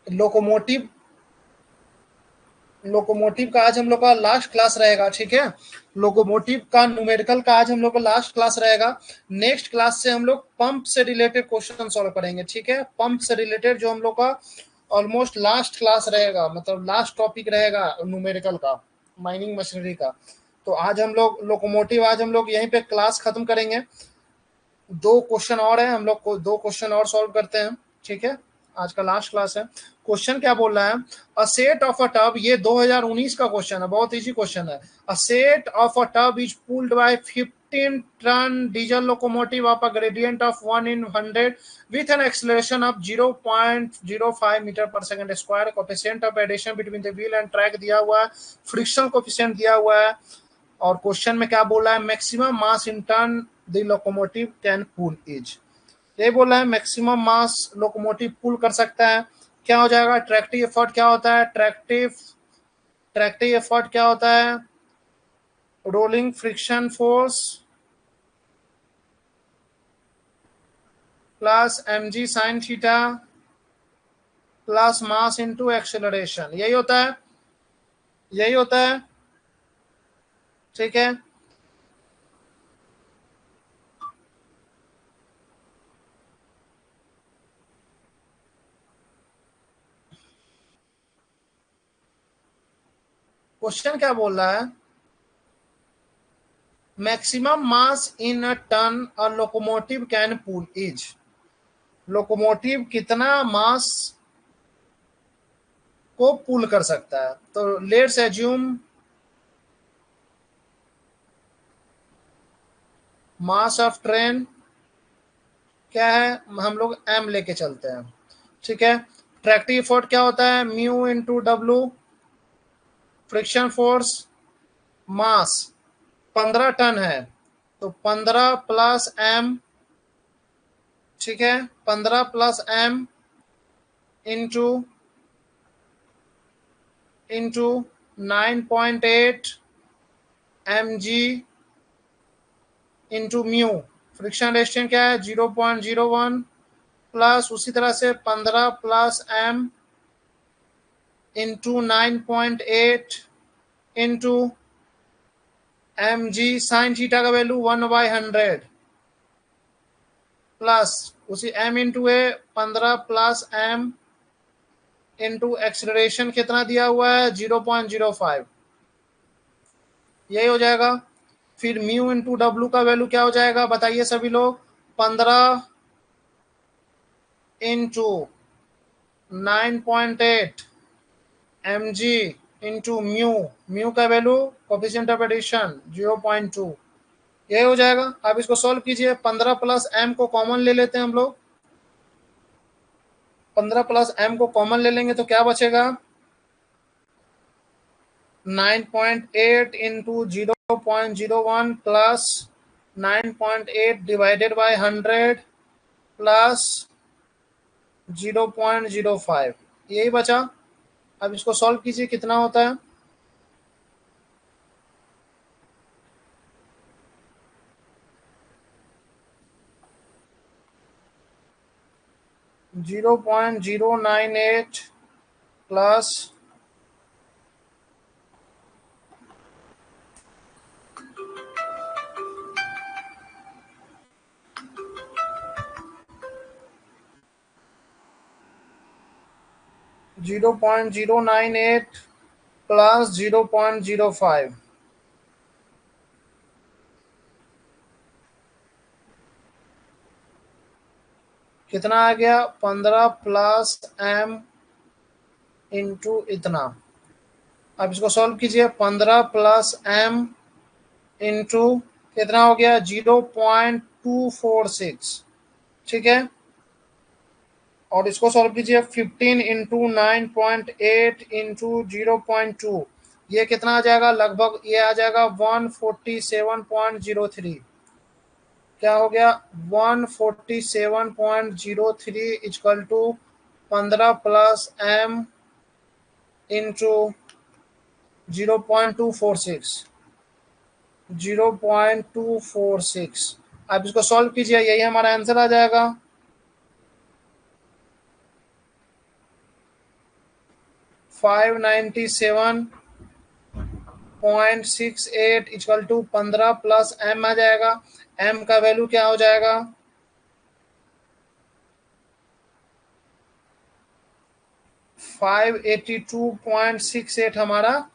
लोकोमोटिव। लोकोमोटिव का आज हम लोग का लास्ट क्लास रहेगा। ठीक है, लोकोमोटिव का न्यूमेरिकल का आज हम लोग का लास्ट क्लास रहेगा। नेक्स्ट क्लास से हम लोग पंप से रिलेटेड क्वेश्चन सॉल्व करेंगे। ठीक है, पंप से रिलेटेड जो हम लोग का ऑलमोस्ट लास्ट क्लास रहेगा, मतलब लास्ट टॉपिक रहेगा न्यूमेरिकल का, माइनिंग मशीनरी का। तो आज हम लोग लोकोमोटिव आज हम लोग यहीं पे क्लास खत्म करेंगे। दो क्वेश्चन और है, हम लोग को दो क्वेश्चन और सॉल्व करते हैं। ठीक है, आज का लास्ट क्लास है। क्वेश्चन क्या बोल रहा है, a set of a tub, ये 2019 का क्वेश्चन है, बहुत इजी क्वेश्चन है। A set of a tub is pulled by 15 ton diesel locomotive of a gradient of 1 in 100 with an acceleration of 0.05 metre per second square. Coefficient of adhesion between the wheel and track दिया हुआ है, friction coefficient दिया हुआ है, और question में क्या बोला है, maximum mass in ton the locomotive can pull is. ये बोला है मैक्सिमम मास लोकोमोटिव पुल कर सकता है। क्या हो जाएगा, ट्रैक्टिव एफर्ट क्या होता है, ट्रैक्टिव एफर्ट क्या होता है, rolling friction force plus mg sine theta plus mass into acceleration, यही होता है, यही होता है। ठीक है, क्वेश्चन क्या बोल रहा है, maximum mass in a ton a locomotive can pull is. Locomotive कितना मास को पुल कर सकता है, तो let's assume mass of train क्या है, हम लोग एम लेके चलते हैं। ठीक है, ट्रैक्टिव फोर्स क्या होता है, म्यू इंटू डब्लू, फ्रिक्शन फोर्स, मास 15 टन है, तो 15 + m। ठीक है, 15 + m into into 9.8 mg into mu. Friction resistance क्या है, 0.01, प्लस उसी तरह से 15 + m into 9.8 into mg sign theta का वैल्यू 1/100 प्लस उसी m इंटू ए 15 + m इंटू एक्सलरेशन कितना दिया हुआ है 0.05, यही हो जाएगा। फिर म्यू इंटू डब्ल्यू का वैल्यू क्या हो जाएगा बताइए सभी लोग, 15 into 9.8 mg into mu, mu का वैल्यू कोफिशिएंट ऑफ एडिशन 0.2, यही हो जाएगा। अब इसको सॉल्व कीजिए, 15 + m को कॉमन ले लेते हैं हम लोग, 15 + m को कॉमन ले लेंगे तो क्या बचेगा, 9.8 into 0.01 plus 9.8 divided by 100 plus 0.05, यही बचा। अब इसको सॉल्व कीजिए, कितना होता है, 0.098 प्लस 0.098 प्लस 0.05, कितना आ गया, 15 + m इंटू इतना। अब इसको सॉल्व कीजिए, 15 प्लस m इंटू कितना हो गया 0.246, ठीक है। और इसको सॉल्व कीजिए 15 इंटू 9.8 इंटू 0.2, ये कितना आ जाएगा, लगभग ये आ जाएगा 147.03। क्या हो गया 147.03 equal to 15 plus m into 0.246, 0.246। अब इसको सॉल्व कीजिए, यही हमारा आंसर आ जाएगा। 597.68 इक्वल टू 15 प्लस m आ जाएगा। m का वैल्यू क्या हो जाएगा, 582.68 हमारा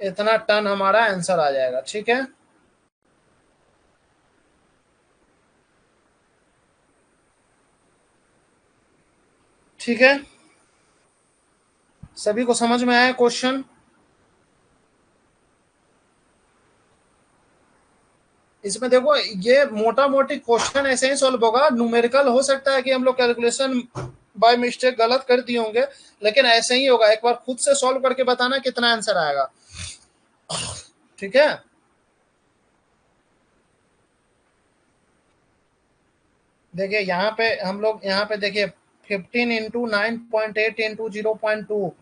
इतना टन हमारा आंसर आ जाएगा, ठीक है। ठीक है, सभी को समझ में आया क्वेश्चन? इसमें देखो ये मोटा मोटी क्वेश्चन ऐसे ही सॉल्व होगा। न्यूमेरिकल हो सकता है कि हम लोग कैलकुलेशन बाय मिस्टेक गलत कर दिए होंगे, लेकिन ऐसे ही होगा। एक बार खुद से सॉल्व करके बताना कितना आंसर आएगा, ठीक है। देखिए यहाँ पे हम लोग, यहाँ पे देखिए 15 इंटू 9.8 इंटू 0.2,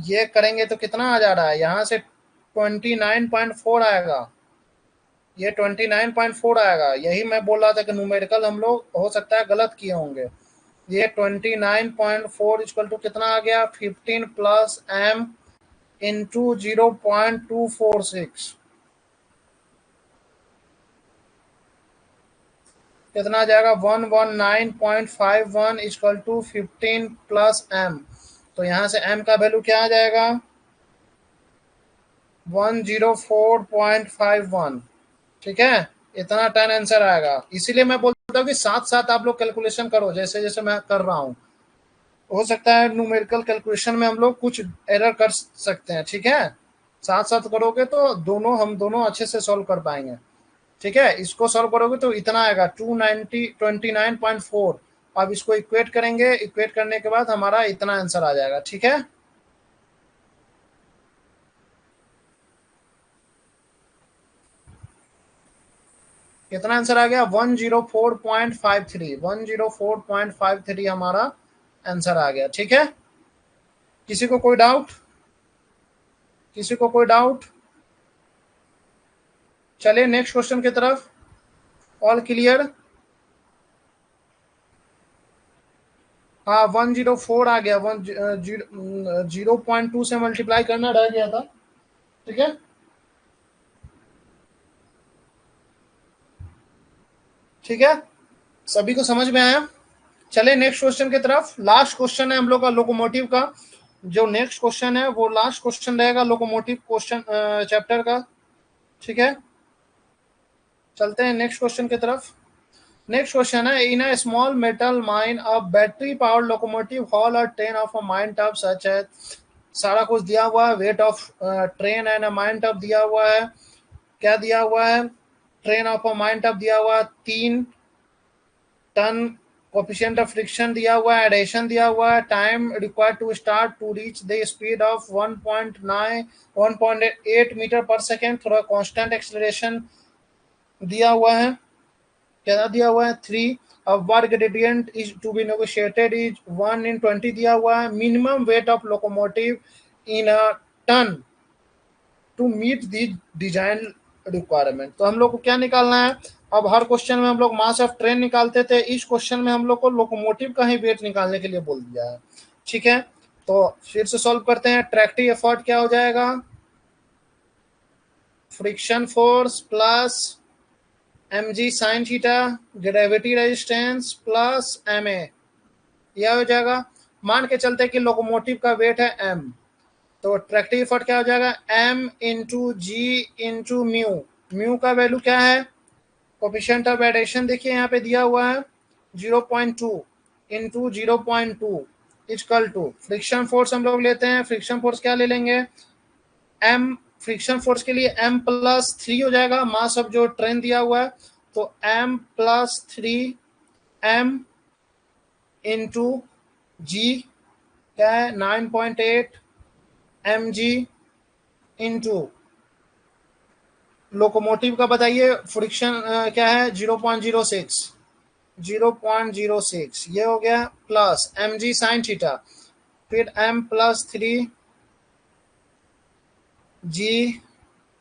ये करेंगे तो कितना आ जा रहा है, यहाँ से 29.4 आएगा, ये 29.4 आएगा। यही मैं बोल रहा था कि न्यूमेरिकल हम लोग हो सकता है गलत किए होंगे। ये 29.4 इक्वल टू कितना आ गया, 15 प्लस m इंटू 0.246, कितना आ जाएगा 119.51 इक्वल टू 15 प्लस m। तो यहाँ से m का वैल्यू क्या आ जाएगा, 104.51, ठीक है। इतना टन आंसर आएगा। इसीलिए मैं बोलता हूँ कि साथ साथ आप लोग कैलकुलेशन करो, जैसे जैसे मैं कर रहा हूँ। हो सकता है न्यूमेरिकल कैलकुलेशन में हम लोग कुछ एरर कर सकते हैं, ठीक है। साथ साथ करोगे तो दोनों हम दोनों अच्छे से सॉल्व कर पाएंगे, ठीक है। इसको सॉल्व करोगे तो इतना आएगा 29.4। अब इसको इक्वेट करेंगे, इक्वेट करने के बाद हमारा इतना आंसर आ जाएगा, ठीक है। कितना आंसर आ गया, 104.53, 104.53 हमारा आंसर आ गया, ठीक है। किसी को कोई डाउट, किसी को कोई डाउट? चलिए नेक्स्ट क्वेश्चन की तरफ। All clear? हाँ 104 आ गया, 0.2 से मल्टीप्लाई करना रह गया था, ठीक है। ठीक है, सभी को समझ में आया? चले नेक्स्ट क्वेश्चन की तरफ। लास्ट क्वेश्चन है हम लोग का लोकोमोटिव का। जो नेक्स्ट क्वेश्चन है वो लास्ट क्वेश्चन रहेगा लोकोमोटिव क्वेश्चन चैप्टर का, ठीक है। चलते हैं नेक्स्ट क्वेश्चन की तरफ। नेक्स्ट क्वेश्चन है, in a small metal mine a battery powered locomotive haul a train of a mine top such है। सारा कुछ दिया हुआ है, weight of train and a mine top दिया हुआ है। क्या दिया हुआ है, train of a mine top दिया हुआ है 3 टन, कोफिशिएंट ऑफ फ्रिक्शन दिया हुआ है, एडेशन दिया हुआ है, time required to start to reach the speed of 1.8 metre per second, थोड़ा कांस्टेंट एक्सेलरेशन दिया हुआ है। क्या दिया हुआ है 3, अब work gradient is to be negotiated is 1/20 दिया हुआ है। Minimum weight of locomotive in a ton to meet the design requirement. तो हम लोग को क्या निकालना है, अब हर क्वेश्चन में हम लोग मास ऑफ ट्रेन निकालते थे, इस क्वेश्चन में हम लोग को लोकोमोटिव का ही वेट निकालने के लिए बोल दिया है, ठीक है। तो फिर से सॉल्व करते हैं। ट्रैक्टिव एफर्ट क्या हो जाएगा, friction force plus mg sine theta, gravity resistance plus ma, यह हो जाएगा। मान के चलते कि लोकोमोटिव का वेट है m, तो ट्रैक्टिव एफर्ट क्या हो जाएगा, m इंटू जी इंटू म्यू। म्यू का वैल्यू क्या है, कोफिशिएंट ऑफ एडेशन देखिए यहाँ पे दिया हुआ है 0.2 into 0.2, equal to friction force हम लोग लेते हैं, फ्रिक्शन फोर्स क्या ले लेंगे, एम, फ्रिक्शन फोर्स के लिए m+3 हो जाएगा, मास ऑफ जो ट्रेन दिया हुआ है, तो m+3m इंटू जी क्या है 9.8 mg इंटू लोकोमोटिव का बताइए फ्रिक्शन क्या है 0.06, 0.06 ये हो गया, प्लस mg साइन थीटा, फिर m+3 जी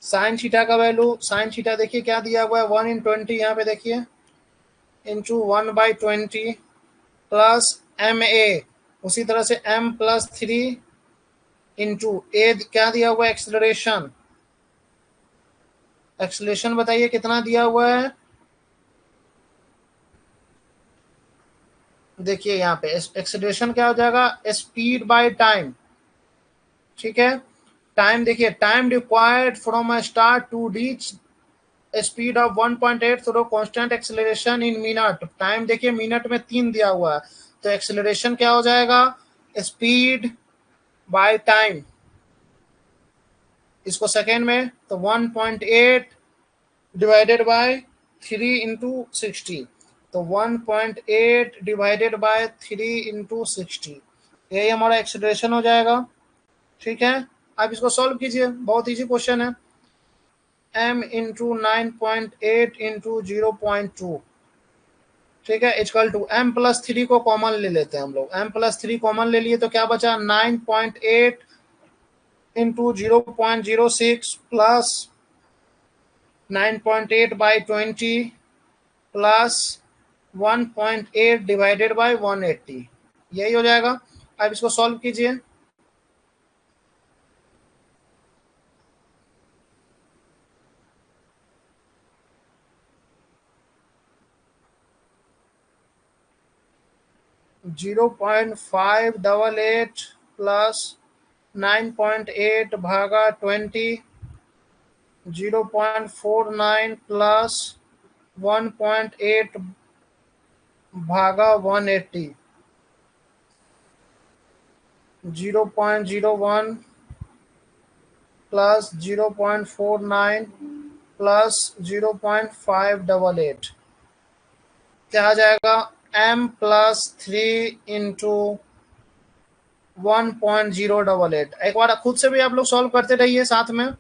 साइन थीटा का वैल्यू, साइन थीटा देखिए क्या दिया हुआ है 1/20, यहाँ पे देखिए इंटू 1/20 प्लस ma, उसी तरह से m+3 इंटू ए क्या दिया हुआ है एक्सेलरेशन, एक्सेलरेशन बताइए कितना दिया हुआ है, देखिए यहाँ पे एक्सेलरेशन क्या हो जाएगा स्पीड बाय टाइम, ठीक है, टाइम देखिए time required from a start to reach speed of 1.8 through constant acceleration in minute, time देखिए मिनट में 3 दिया हुआ है, तो एक्सेलरेशन क्या हो जाएगा स्पीड बाय टाइम, इसको सेकेंड में तो 1.8 डिवाइडेड बाय 3 इंटू 60, तो 1.8 डिवाइडेड बाय 3 इंटू 60, यही हमारा एक्सेलरेशन हो जाएगा, ठीक है। अब इसको सॉल्व कीजिए, बहुत इजी क्वेश्चन है, m इंटू 9.8 इंटू 0.2, ठीक है, इक्वल टू m+3 को कॉमन ले लेते हैं हम लोग, m+3 कॉमन ले लिए तो क्या बचा 9.8 into 0.06 plus 9.8/20 plus 1.8 divided by 180, यही हो जाएगा। अब इसको सॉल्व कीजिए, जीरो 0.588 प्लस 9.8 भागा 20, 0.49 प्लस 1.8 भागा 180, 0.01 प्लस 0.49 प्लस 0.588, क्या आ जाएगा m+3 इंटू 1.088, एक बार खुद से भी आप लोग सॉल्व करते रहिए साथ में,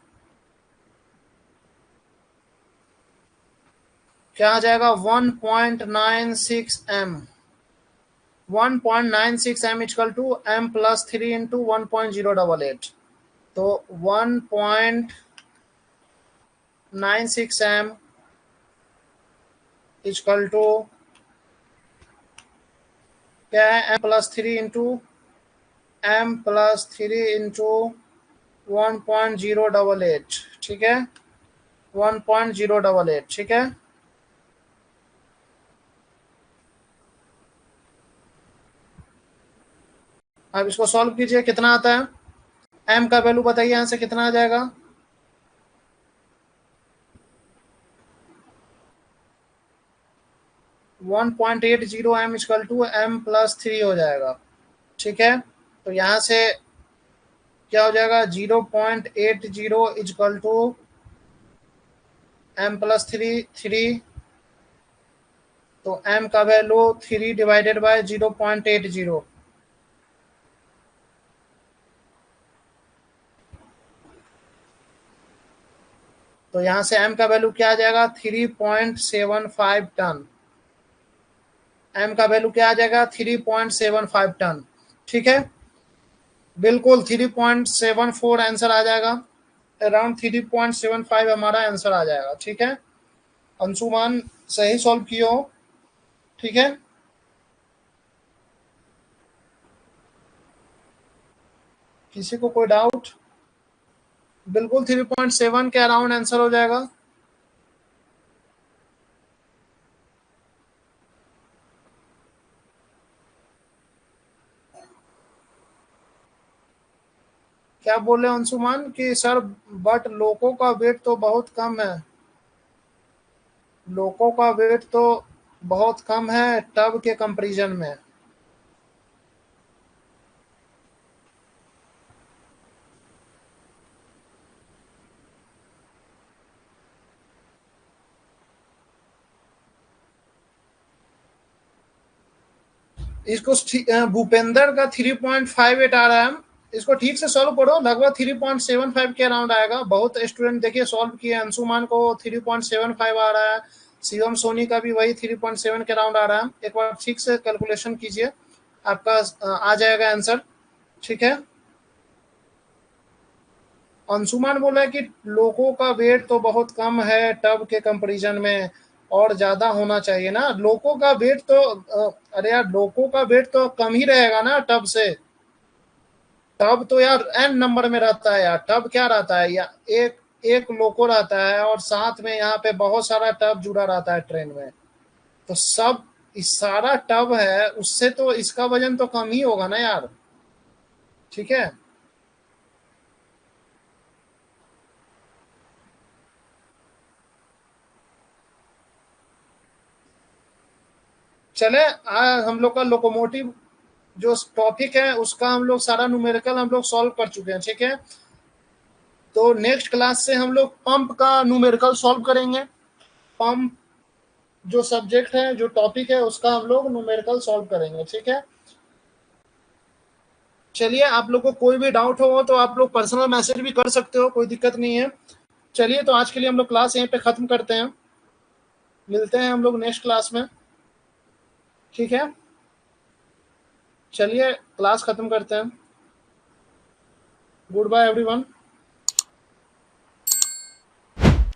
क्या आ जाएगा 1.96 m, 1.96 m equal to m+3 into 1.088, तो 1.96 m इक्वल टू क्या है m+3 इंटू m+3 इंटू 1.088, ठीक है 1.088, ठीक है। अब इसको सॉल्व कीजिए कितना आता है, m का वैल्यू बताइए यहाँ से कितना आ जाएगा, one 1.80 m equal to m+3 हो जाएगा, ठीक है, तो यहाँ से क्या हो जाएगा 0.80 इक्वल टू m+3, तो m का वैल्यू 3 डिवाइडेड बाय 0.80, तो यहाँ से m का वैल्यू क्या आ जाएगा 3.75 टन, m का वैल्यू क्या आ जाएगा 3.75 टन, ठीक है, बिल्कुल 3.74 आंसर आ जाएगा, अराउंड 3.75 हमारा आंसर आ जाएगा, ठीक है। अंशुमान सही सॉल्व किए हो, ठीक है, किसी को कोई डाउट, बिल्कुल 3.7 के अराउंड आंसर हो जाएगा, क्या बोले अंशुमान कि सर बट लोगों का वेट तो बहुत कम है, लोगों का वेट तो बहुत कम है टब के कंपैरिजन में, इसको भूपेंद्र का 3.58 आ रहा है। इसको ठीक से सॉल्व करो, लगभग 3.75 के अराउंड आएगा। बहुत स्टूडेंट देखिए सॉल्व किए। अंशुमान को 3.75 आ रहा है, शिवम सोनी का भी वही 3.7 के अराउंड आ रहा है। एक बार ठीक से कैलकुलेशन कीजिए, आपका आ जाएगा आंसर। ठीक है, अंशुमान बोला कि लोगों का वेट तो बहुत कम है टब के कंपैरिजन में, और ज्यादा होना चाहिए ना। लोगों का वेट तो अरे यार, लोगों का वेट तो कम ही रहेगा ना टब से। टब तो यार एन नंबर में रहता है यार। टब क्या रहता है या एक एक लोको रहता है, और साथ में यहाँ पे बहुत सारा टब जुड़ा रहता है ट्रेन में। तो सब इस सारा टब है, उससे तो इसका वजन तो कम ही होगा ना यार। ठीक है, चले हम लोग का लोकोमोटिव जो टॉपिक है उसका हम लोग सारा न्यूमेरिकल हम लोग सॉल्व कर चुके हैं। ठीक है, तो नेक्स्ट क्लास से हम लोग पंप का न्यूमेरिकल सॉल्व करेंगे। पंप जो सब्जेक्ट है, जो टॉपिक है, उसका हम लोग न्यूमेरिकल सॉल्व करेंगे। ठीक है, चलिए, आप लोग को कोई भी डाउट हो तो आप लोग पर्सनल मैसेज भी कर सकते हो, कोई दिक्कत नहीं है। चलिए, तो आज के लिए हम लोग क्लास यहीं पे खत्म करते हैं। मिलते हैं हम लोग नेक्स्ट क्लास में। ठीक है, चलिए क्लास खत्म करते हैं। Goodbye everyone.